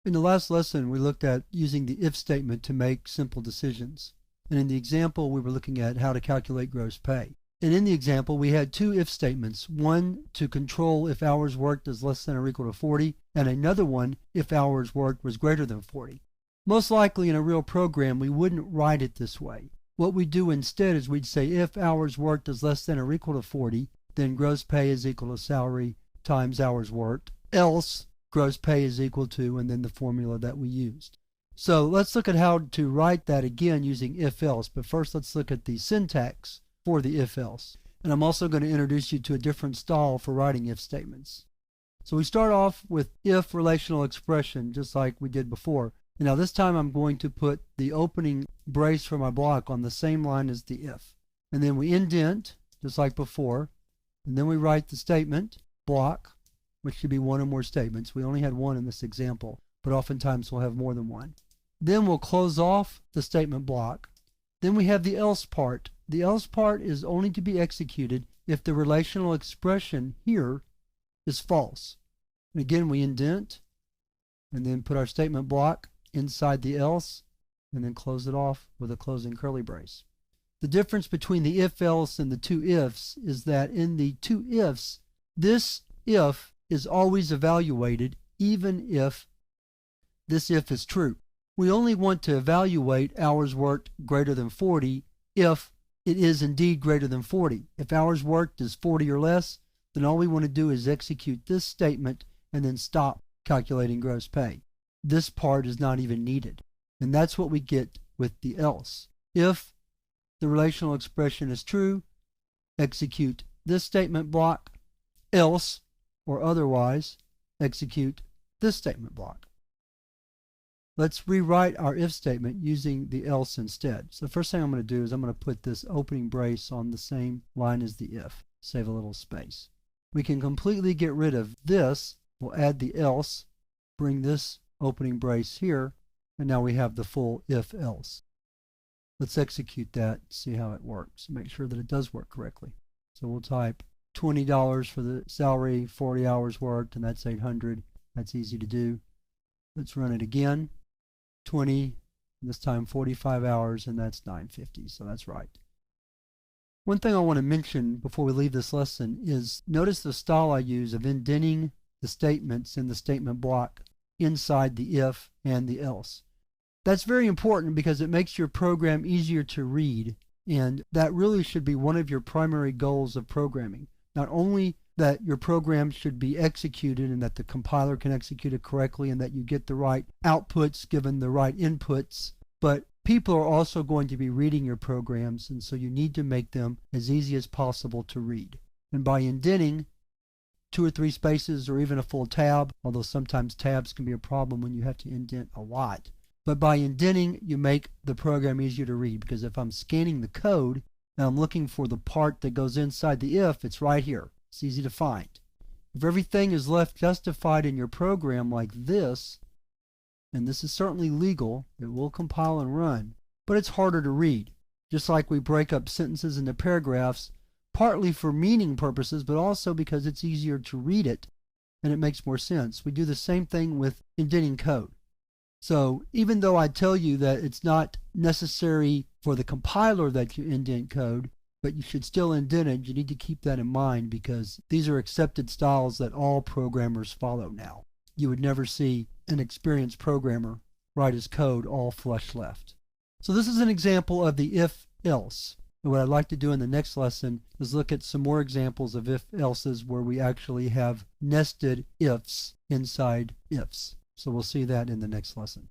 In the last lesson, we looked at using the if statement to make simple decisions. And in the example, we were looking at how to calculate gross pay. And in the example, we had two if statements, one to control if hours worked is less than or equal to 40, and another one if hours worked was greater than 40. Most likely in a real program, we wouldn't write it this way. What we'd do instead is we'd say if hours worked is less than or equal to 40, then gross pay is equal to salary times hours worked, else gross pay is equal to, and then the formula that we used. So let's look at how to write that again using if-else, but first let's look at the syntax for the if-else. And I'm also going to introduce you to a different style for writing if statements. So we start off with if relational expression, just like we did before. And now this time I'm going to put the opening brace for my block on the same line as the if. And then we indent, just like before, and then we write the statement, block, which should be one or more statements. We only had one in this example, but oftentimes we'll have more than one. Then we'll close off the statement block. Then we have the else part. The else part is only to be executed if the relational expression here is false. And again, we indent and then put our statement block inside the else and then close it off with a closing curly brace. The difference between the if-else and the two ifs is that in the two ifs, this if is always evaluated even if this if is true. We only want to evaluate hours worked greater than 40 if it is indeed greater than 40. If hours worked is 40 or less, then all we want to do is execute this statement and then stop calculating gross pay. This part is not even needed. And that's what we get with the else. If the relational expression is true, execute this statement block, else or otherwise execute this statement block. Let's rewrite our if statement using the else instead. So the first thing I'm going to do is I'm going to put this opening brace on the same line as the if. Save a little space. We can completely get rid of this. We'll add the else, bring this opening brace here, and now we have the full if-else. Let's execute that, see how it works, make sure that it does work correctly. So we'll type $20 for the salary, 40 hours worked, and that's 800. That's easy to do. Let's run it again. 20, this time 45 hours, and that's 950, so that's right. One thing I want to mention before we leave this lesson is notice the style I use of indenting the statements in the statement block inside the if and the else. That's very important because it makes your program easier to read, and that really should be one of your primary goals of programming. Not only that your program should be executed and that the compiler can execute it correctly and that you get the right outputs given the right inputs, but people are also going to be reading your programs, and so you need to make them as easy as possible to read. And by indenting 2 or 3 spaces or even a full tab, although sometimes tabs can be a problem when you have to indent a lot. But by indenting, you make the program easier to read, because if I'm scanning the code and I'm looking for the part that goes inside the if, it's right here. It's easy to find. If everything is left justified in your program like this, and this is certainly legal, it will compile and run, but it's harder to read. Just like we break up sentences into paragraphs, partly for meaning purposes, but also because it's easier to read it and it makes more sense. We do the same thing with indenting code. So even though I tell you that it's not necessary for the compiler that you indent code, but you should still indent it, you need to keep that in mind because these are accepted styles that all programmers follow now. You would never see an experienced programmer write his code all flush left. So this is an example of the if-else. And what I'd like to do in the next lesson is look at some more examples of if-elses where we actually have nested ifs inside ifs. So we'll see that in the next lesson.